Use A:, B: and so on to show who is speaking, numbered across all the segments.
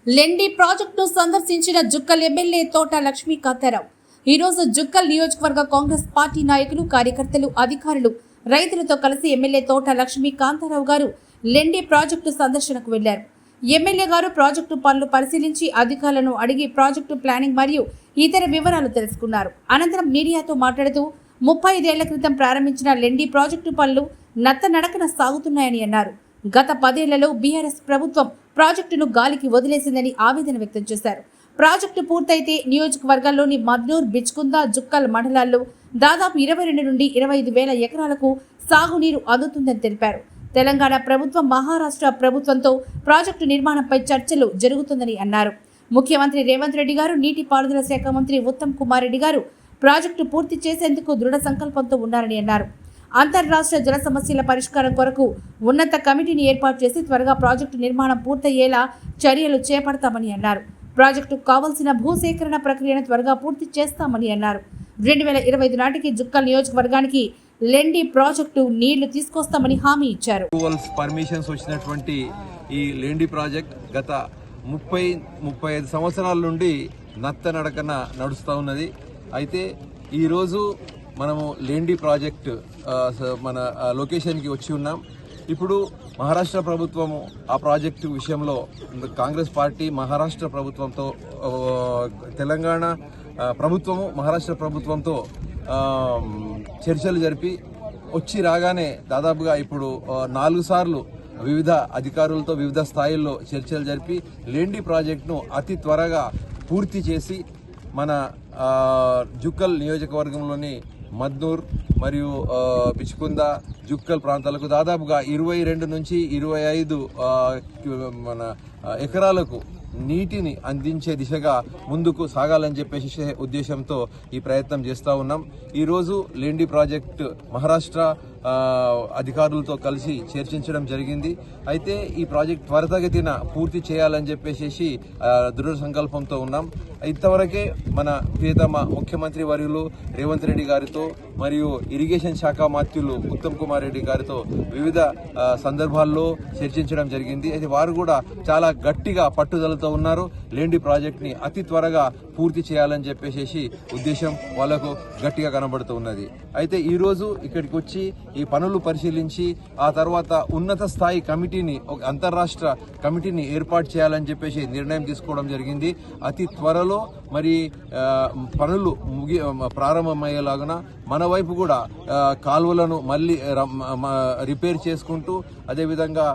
A: లెండి ప్రాజెక్టును సందర్శించిన జుక్కల్ ఎమ్మెల్యే తోట లక్ష్మీకాంతారావు ఈ రోజు జుక్కల్ నియోజకవర్గ కాంగ్రెస్ పార్టీ నాయకులు, కార్యకర్తలు, అధికారులు, రైతులతో కలిసి ఎమ్మెల్యే తోట లక్ష్మీకాంతారావు గారు లెండి ప్రాజెక్టు సందర్శనకు వెళ్లారు. ఎమ్మెల్యే గారు ప్రాజెక్టు పనులు పరిశీలించి అధికారులను అడిగి ప్రాజెక్టు ప్లానింగ్ మరియు ఇతర వివరాలు తెలుసుకున్నారు. అనంతరం మీడియాతో మాట్లాడుతూ 35 ఏళ్ల క్రితం ప్రారంభించిన లెండి ప్రాజెక్టు పనులు నత్తనడకన సాగుతున్నాయని అన్నారు. గత 10 ఏళ్లలో బీఆర్ఎస్ ప్రభుత్వం ప్రాజెక్టును గాలికి వదిలేసిందని ఆవేదన వ్యక్తం చేశారు. ప్రాజెక్టు పూర్తయితే నియోజకవర్గాల్లోని మద్నూర్, బిచ్కుంద, జుక్కల్ మండలాల్లో దాదాపు 22 నుండి 25 వేల ఎకరాలకు సాగునీరు అందుతుందని తెలిపారు. తెలంగాణ ప్రభుత్వం, మహారాష్ట్ర ప్రభుత్వంతో ప్రాజెక్టు నిర్మాణంపై చర్చలు జరుగుతుందని అన్నారు. ముఖ్యమంత్రి రేవంత్ రెడ్డి గారు, నీటిపారుదల శాఖ మంత్రి ఉత్తమ్ కుమార్ రెడ్డి గారు ప్రాజెక్టు పూర్తి చేసేందుకు దృఢ సంకల్పంతో ఉన్నారని అన్నారు. అంతర్రాష్ట్ర జల సమస్యల పరిష్కారం కొరకు ఉన్నత కమిటీని ఏర్పాటు చేసి త్వరగా ప్రాజెక్టు నిర్మాణం పూర్తయ్యేలా చర్యలు చేపడతామని అన్నారు. ప్రాజెక్టుకు కావాల్సిన భూసేకరణ ప్రక్రియను త్వరగా పూర్తి చేస్తామని అన్నారు. 2025 నాటికి జుక్కల్ నియోజకవర్గానికి లెండి ప్రాజెక్టు నీళ్లు తీసుకొస్తామని హామీ ఇచ్చారు.
B: పర్మిషన్స్ వచ్చినటువంటి ఈ లెండి ప్రాజెక్ట్ గత 35 సంవత్సరాల నుండి నత్తనడకన నడుస్తూ ఉన్నది. అయితే ఈరోజు మనము లెండి ప్రాజెక్ట్ మన లొకేషన్కి వచ్చి ఉన్నాం. ఇప్పుడు మహారాష్ట్ర ప్రభుత్వము ఆ ప్రాజెక్టు విషయంలో కాంగ్రెస్ పార్టీ మహారాష్ట్ర ప్రభుత్వంతో, తెలంగాణ ప్రభుత్వము మహారాష్ట్ర ప్రభుత్వంతో చర్చలు జరిపి వచ్చి రాగానే దాదాపుగా ఇప్పుడు 4 సార్లు వివిధ అధికారులతో వివిధ స్థాయిల్లో చర్చలు జరిపి లెండి ప్రాజెక్టును అతి త్వరగా పూర్తి చేసి మన జుక్కల్ నియోజకవర్గంలోని మద్నూర్ మరియు బిచ్కుంద, జుక్కల్ ప్రాంతాలకు దాదాపుగా 22 నుంచి 25 మన ఎకరాలకు నీటిని అందించే దిశగా ముందుకు సాగాలని చెప్పేసి ఉద్దేశంతో ఈ ప్రయత్నం చేస్తూ ఉన్నాం. ఈరోజు లెండి ప్రాజెక్టు మహారాష్ట్ర అధికారులతో కలిసి చర్చించడం జరిగింది. అయితే ఈ ప్రాజెక్ట్ త్వరితగతిన పూర్తి చేయాలని చెప్పేసి దృఢ సంకల్పంతో ఉన్నాం. ఇంతవరకే మన ప్రియతమ ముఖ్యమంత్రి వర్యులు రేవంత్ రెడ్డి గారితో మరియు ఇరిగేషన్ శాఖ మంత్రులు ఉత్తమ్ కుమార్ రెడ్డి గారితో వివిధ సందర్భాల్లో చర్చించడం జరిగింది. అయితే వారు కూడా చాలా గట్టిగా పట్టుదలతో ఉన్నారు. లెండి ప్రాజెక్ట్ ని అతి త్వరగా పూర్తి చేయాలని చెప్పేసి ఉద్దేశం వాళ్లకు గట్టిగా కనబడుతూ ఉన్నది. అయితే ఈ రోజు ఇక్కడికి వచ్చి ఈ పనులు పరిశీలించి ఆ తర్వాత ఉన్నత స్థాయి కమిటీని, ఒక అంతర్రాష్ట్ర కమిటీని ఏర్పాటు చేయాలని చెప్పేసి నిర్ణయం తీసుకోవడం జరిగింది. అతి త్వరలో మరి పనులు ప్రారంభమయ్యేలాగున మన వైపు కూడా కాలువలను మళ్ళీ రిపేర్ చేసుకుంటూ అదేవిధంగా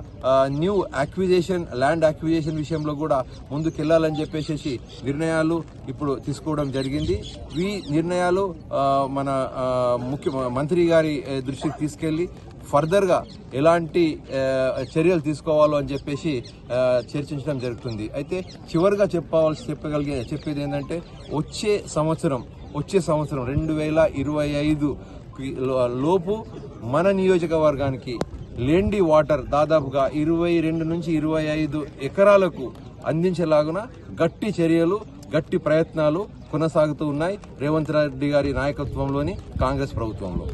B: న్యూ యాక్విజిషన్, ల్యాండ్ యాక్విజిషన్ విషయంలో కూడా ముందుకెళ్లాలని చెప్పేసి నిర్ణయాలు ఇప్పుడు తీసుకోవడం జరిగింది. ఈ నిర్ణయాలు మన మంత్రి గారి దృష్టికి తీసుకెళ్లి ఫర్దర్గా ఎలాంటి చర్యలు తీసుకోవాలో అని చెప్పేసి చర్చించడం జరుగుతుంది. అయితే చివరిగా చెప్పేది ఏంటంటే వచ్చే సంవత్సరం 2025 లోపు మన నియోజకవర్గానికి లెండి వాటర్ దాదాపుగా 22 నుంచి 25 ఎకరాలకు అందించేలాగున గట్టి చర్యలు, గట్టి ప్రయత్నాలు కొనసాగుతూ ఉన్నాయి రేవంత్ రెడ్డి గారి నాయకత్వంలోని కాంగ్రెస్ ప్రభుత్వంలో.